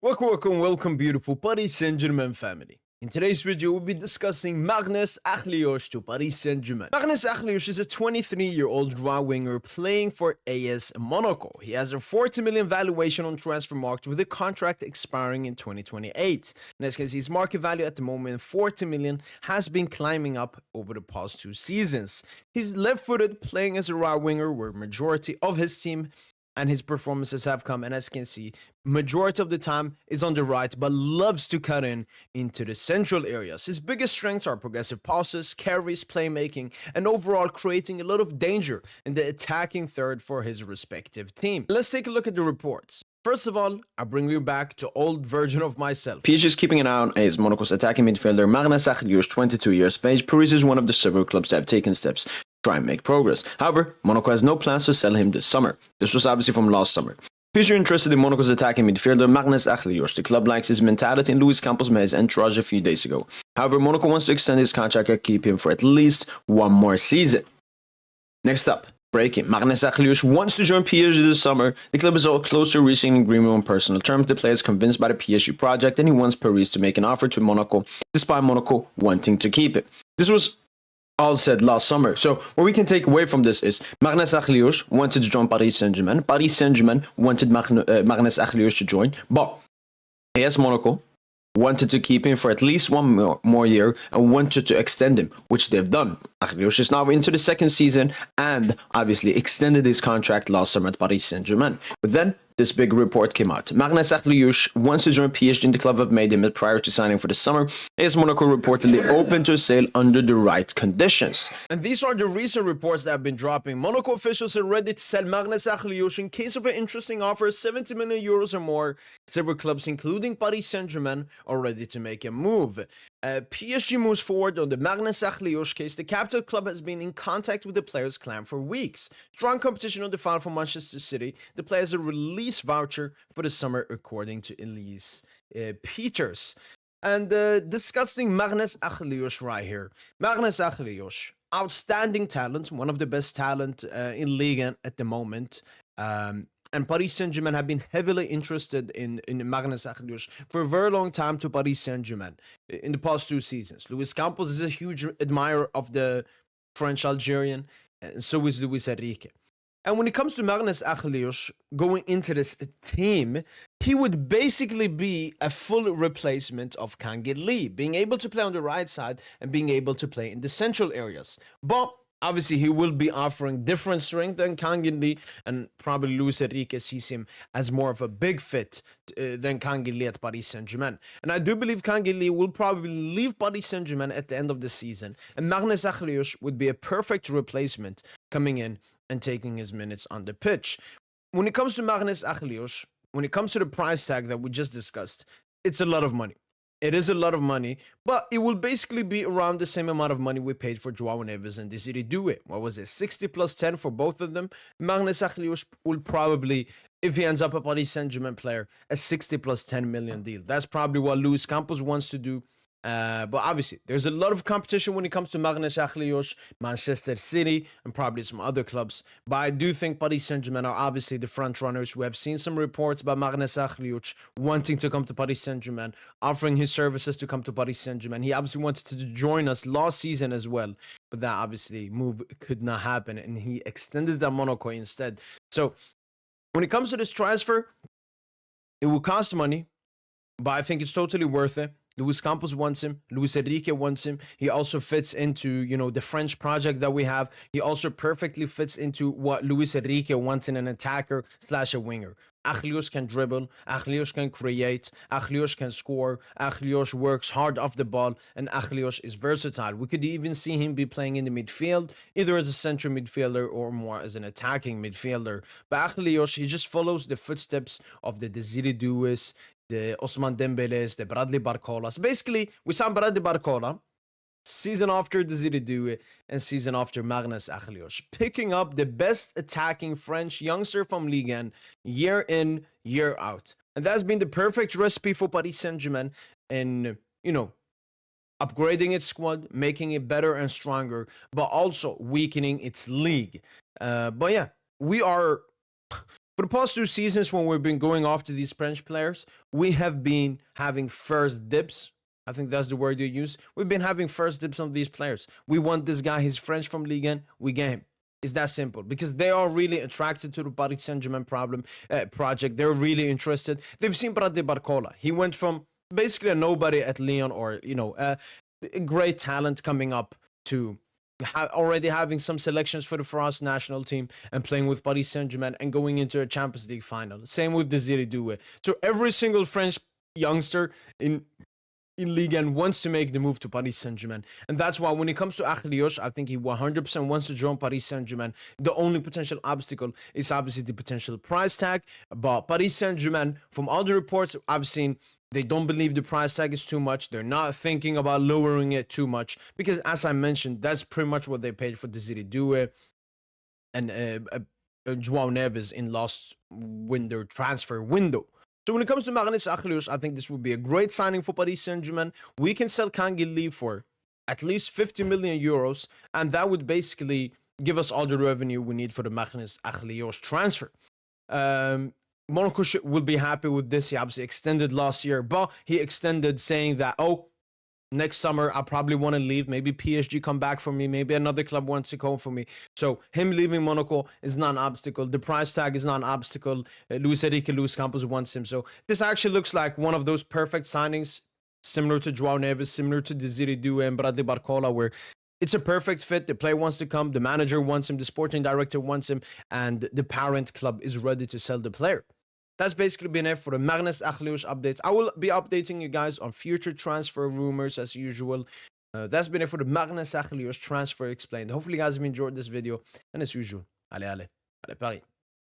Welcome, beautiful Paris Saint Germain family. In today's video, we'll be discussing Maghnes Akliouche to Paris Saint Germain. Maghnes Akliouche is a 23-year-old right winger playing for AS Monaco. He has a 40 million valuation on Transfermarkt with a contract expiring in 2028. And as you can see, his market value at the moment, 40 million, has been climbing up over the past 2 seasons. He's left-footed, playing as a right winger, where majority of his team and his performances have come, and as you can see, majority of the time is on the right, but loves to cut into the central areas. His biggest strengths are progressive passes, carries, playmaking, and overall creating a lot of danger in the attacking third for his respective team. Let's take a look at the reports. First of all, I bring you back to old version of myself. PSG is keeping an eye on AS Monaco's attacking midfielder Maghnes Akliouche, 22 years of age. Paris is one of the several clubs that have taken steps try and make progress. However, Monaco has no plans to sell him this summer. This was obviously from last summer. PSG are interested in Monaco's attacking midfielder Maghnes Akliouche. The club likes his mentality and Luis Campos' entourage a few days ago. However, Monaco wants to extend his contract and keep him for at least one more season. Next up, breaking. Maghnes Akliouche wants to join PSG this summer. The club is all close to reaching an agreement on personal terms. The player is convinced by the PSG project and he wants Paris to make an offer to Monaco, despite Monaco wanting to keep it. This was all said last summer. So what we can take away from this is Maghnes Akliouche wanted to join Paris Saint Germain. Paris Saint Germain wanted Maghnes Akliouche to join, but AS Monaco wanted to keep him for at least one more year and wanted to extend him, which they've done. Akliouche is now into the second season and obviously extended his contract last summer at Paris Saint Germain. But then this big report came out. Maghnes Akliouche wants to join PSG, and the club have made him prior to signing for the summer. AS Monaco reportedly open to sale under the right conditions. And these are the recent reports that have been dropping. Monaco officials are ready to sell Maghnes Akliouche in case of an interesting offer, 70 million euros or more. Several clubs, including Paris Saint Germain, are ready to make a move. PSG moves forward on the Maghnes Akliouche case. The capital club has been in contact with the player's clan for weeks. Strong competition on the file for Manchester City. The player has a release voucher for the summer, according to Elise Peters. And discussing Maghnes Akliouche right here. Maghnes Akliouche, outstanding talent, one of the best talent in Ligue 1 at the moment. And Paris Saint Germain have been heavily interested in Maghnes Akliouche for a very long time to Paris Saint Germain in the past 2 seasons. Luis Campos is a huge admirer of the French Algerian, and so is Luis Enrique. And when it comes to Maghnes Akliouche going into this team, he would basically be a full replacement of Tanguy Lee, being able to play on the right side and being able to play in the central areas. But obviously, he will be offering different strength than Tanguy Lee, and probably Luis Enrique sees him as more of a big fit than Tanguy Lee at Paris Saint Germain. And I do believe Tanguy Lee will probably leave Paris Saint Germain at the end of the season, and Maghnes Akliouche would be a perfect replacement coming in and taking his minutes on the pitch. When it comes to Maghnes Akliouche, when it comes to the price tag that we just discussed, it's a lot of money. It is a lot of money, but it will basically be around the same amount of money we paid for Joao Neves and Desiree Doué. What was it? 60 plus 10 for both of them. Maghnes Akliouche will probably, if he ends up a Paris Saint Germain player, a 60 plus 10 million deal. That's probably what Luis Campos wants to do. But obviously, there's a lot of competition when it comes to Maghnes Akliouche, Manchester City, and probably some other clubs. But I do think Paris Saint Germain are obviously the front runners. We have seen some reports about Maghnes Akliouche wanting to come to Paris Saint Germain, offering his services to come to Paris Saint Germain. He obviously wanted to join us last season as well, but that obviously move could not happen, and he extended at Monaco instead. So when it comes to this transfer, it will cost money, but I think it's totally worth it. Luis Campos wants him. Luis Enrique wants him. He also fits into, the French project that we have. He also perfectly fits into what Luis Enrique wants in an attacker / a winger. Akliouche can dribble. Akliouche can create. Akliouche can score. Akliouche works hard off the ball. And Akliouche is versatile. We could even see him be playing in the midfield, either as a central midfielder or more as an attacking midfielder. But Akliouche, he just follows the footsteps of the Desiree Doués, the Ousmane Dembélés, the Bradley Barcolas. Basically, we signed Bradley Barcola season after Desiree Doué and season after Maghnes Akliouche, picking up the best attacking French youngster from Ligue 1 year in, year out. And that's been the perfect recipe for Paris Saint Germain in, upgrading its squad, making it better and stronger, but also weakening its league. But yeah, we are For the past 2 seasons, when we've been going after these French players, we have been having first dibs. I think that's the word you use. We've been having first dibs on these players. We want this guy, he's French from Ligue 1, we get him. It's that simple because they are really attracted to the Paris Saint Germain project. They're really interested. They've seen Bradley Barcola. He went from basically a nobody at Lyon, or a great talent coming up, to already having some selections for the France national team and playing with Paris Saint Germain and going into a Champions League final. Same with Desiree Doué. So every single French youngster in Ligue 1 wants to make the move to Paris Saint Germain. And that's why when it comes to Akliouche, I think he 100% wants to join Paris Saint Germain. The only potential obstacle is obviously the potential price tag. But Paris Saint Germain, from all the reports I've seen, they don't believe the price tag is too much. They're not thinking about lowering it too much. Because as I mentioned, that's pretty much what they paid for Desiree Doué and João Neves in last window transfer window. So when it comes to Maghnes Akliouche, I think this would be a great signing for Paris Saint-Germain. We can sell Kangin Lee for at least 50 million euros, and that would basically give us all the revenue we need for the Maghnes Akliouche transfer. Monaco will be happy with this. He obviously extended last year, but he extended saying that, next summer, I probably want to leave. Maybe PSG come back for me. Maybe another club wants to come for me. So him leaving Monaco is not an obstacle. The price tag is not an obstacle. Luis Campos wants him. So this actually looks like one of those perfect signings, similar to João Neves, similar to Desiree Doué and Bradley Barcola, where it's a perfect fit. The player wants to come. The manager wants him. The sporting director wants him. And the parent club is ready to sell the player. That's basically been it for the Maghnes Akliouche updates. I will be updating you guys on future transfer rumors as usual. That's been it for the Maghnes Akliouche transfer explained. Hopefully you guys have enjoyed this video. And as usual, allez, Paris.